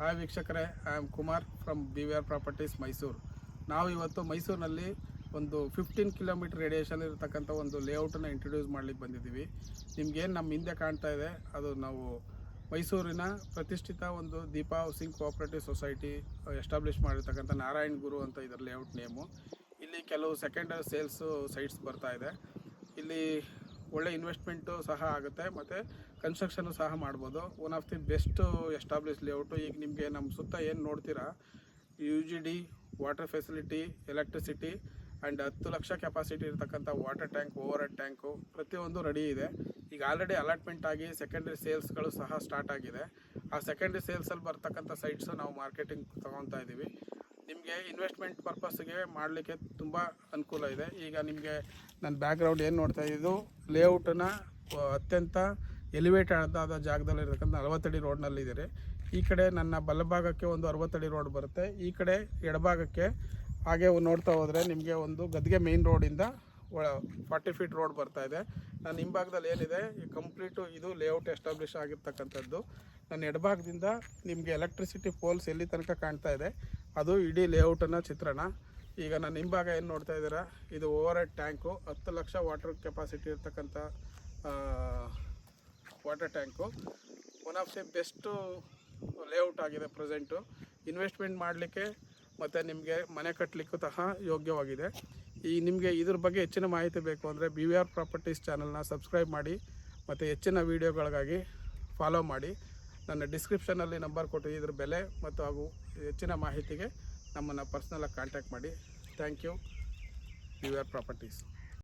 Hi ವೀಕ್ಷಕರೇ, I am Kumar from BVR properties Mysuru. ನಾವು ಇವತ್ತು ಮೈಸೂರಿನಲ್ಲಿ ಒಂದು 15 ಕಿಲೋಮೀಟರ್ ರೇಡಿಯೇಷನ್ ಇರತಕ್ಕಂಥ ಒಂದು ಲೇಔಟನ್ನು ಇಂಟ್ರೊಡ್ಯೂಸ್ ಮಾಡಲಿಕ್ಕೆ ಬಂದಿದ್ದೀವಿ. ನಿಮಗೇನು ನಮ್ಮ ಹಿಂದೆ ಕಾಣ್ತಾ ಇದೆ ಅದು ನಾವು ಮೈಸೂರಿನ ಪ್ರತಿಷ್ಠಿತ ಒಂದು Deepa housing cooperative society establish ಮಾಡಿರ್ತಕ್ಕಂಥ ನಾರಾಯಣ್ ಗುರು ಅಂತ ಇದರ ಲೇಔಟ್ ನೇಮು. ಇಲ್ಲಿ ಕೆಲವು ಸೆಕೆಂಡರಿ ಸೇಲ್ಸು ಸೈಟ್ಸ್ ಬರ್ತಾ ಇದೆ. ಇಲ್ಲಿ ಒಳ್ಳೆ ಇನ್ವೆಸ್ಟ್ಮೆಂಟು ಸಹ ಆಗುತ್ತೆ ಮತ್ತು ಕನ್ಸ್ಟ್ರಕ್ಷನು ಸಹ ಮಾಡ್ಬೋದು. One of the best establish layout. ಈಗ ನಿಮಗೆ ನಮ್ಮ ಸುತ್ತ ಏನು ನೋಡ್ತೀರಾ, UGD, water facility, electricity and 10 lakh capacity ಇರತಕ್ಕಂಥ water tank, overhead tank ಪ್ರತಿಯೊಂದು ರೆಡಿ ಇದೆ. ಈಗ ಆಲ್ರೆಡಿ ಅಲಾಟ್ಮೆಂಟ್ ಆಗಿ ಸೆಕೆಂಡ್ರಿ ಸೇಲ್ಸ್ಗಳು ಸಹ ಸ್ಟಾರ್ಟ್ ಆಗಿದೆ. ಆ ಸೆಕೆಂಡ್ರಿ ಸೇಲ್ಸಲ್ಲಿ ಬರ್ತಕ್ಕಂಥ ಸೈಟ್ಸು ನಾವು ಮಾರ್ಕೆಟಿಂಗ್ ತೊಗೊತಾ ಇದ್ದೀವಿ. ನಿಮಗೆ ಇನ್ವೆಸ್ಟ್ಮೆಂಟ್ ಪರ್ಪಸ್ಗೆ ಮಾಡಲಿಕ್ಕೆ ತುಂಬ ಅನುಕೂಲ ಇದೆ. ಈಗ ನಿಮಗೆ ನನ್ನ ಬ್ಯಾಕ್ಗ್ರೌಂಡ್ ಏನು ನೋಡ್ತಾ ಇದ್ದು, ಲೇಔಟನ್ನು ಅತ್ಯಂತ ಎಲಿವೇಟೆಡ್ ಆದ ಜಾಗದಲ್ಲಿರ್ತಕ್ಕಂಥ 40 ಅಡಿ ರೋಡ್ನಲ್ಲಿದ್ದಾರೆ. ಈ ಕಡೆ ನನ್ನ ಬಲಭಾಗಕ್ಕೆ ಒಂದು 60 ಅಡಿ ರೋಡ್ ಬರುತ್ತೆ. ಈ ಕಡೆ ಎಡಭಾಗಕ್ಕೆ ಹಾಗೆ ನೋಡ್ತಾ ಹೋದರೆ ನಿಮಗೆ ಒಂದು ಗದ್ಗೆ ಮೇನ್ ರೋಡಿಂದ 40 ಫೀಟ್ ರೋಡ್ ಬರ್ತಾ ಇದೆ. ನನ್ನ ಹಿಂಭಾಗದಲ್ಲಿ ಏನಿದೆ ಕಂಪ್ಲೀಟು ಇದು ಲೇಔಟ್ ಎಸ್ಟಾಬ್ಲಿಷ್ ಆಗಿರ್ತಕ್ಕಂಥದ್ದು. ನನ್ನ ಎಡಭಾಗದಿಂದ ನಿಮಗೆ ಎಲೆಕ್ಟ್ರಿಸಿಟಿ ಪೋಲ್ಸ್ ಎಲ್ಲಿ ತನಕ ಕಾಣ್ತಾ ಇದೆ ಅದು ಇಡೀ ಲೇಔಟನ್ನು ಚಿತ್ರಣ. ಈಗ ನನ್ನ ಹಿಂಭಾಗ ಏನು ನೋಡ್ತಾ ಇದ್ದೀರಾ, ಇದು overhead tank, 10 lakh water capacity ಇರ್ತಕ್ಕಂಥ water tank. One of the best layout ಆಗಿದೆ ಪ್ರೆಸೆಂಟು. ಇನ್ವೆಸ್ಟ್ಮೆಂಟ್ ಮಾಡಲಿಕ್ಕೆ ಮತ್ತು ನಿಮಗೆ ಮನೆ ಕಟ್ಟಲಿಕ್ಕೂ ಸಹ ಯೋಗ್ಯವಾಗಿದೆ. ಈ ನಿಮಗೆ ಇದ್ರ ಬಗ್ಗೆ ಹೆಚ್ಚಿನ ಮಾಹಿತಿ ಬೇಕು ಅಂದರೆ BVR ಪ್ರಾಪರ್ಟೀಸ್ ಚಾನಲ್ನ ಸಬ್ಸ್ಕ್ರೈಬ್ ಮಾಡಿ ಮತ್ತು ಹೆಚ್ಚಿನ ವೀಡಿಯೋಗಳಿಗಾಗಿ ಫಾಲೋ ಮಾಡಿ. ನನ್ನ ಡಿಸ್ಕ್ರಿಪ್ಷನಲ್ಲಿ ನಂಬರ್ ಕೊಟ್ಟು ಇದ್ರ ಬೆಲೆ ಮತ್ತು ಹಾಗೂ ಹೆಚ್ಚಿನ ಮಾಹಿತಿಗೆ ನಮ್ಮನ್ನು ಪರ್ಸ್ನಲಾಗಿ ಕಾಂಟ್ಯಾಕ್ಟ್ ಮಾಡಿ. Thank you, BVR properties.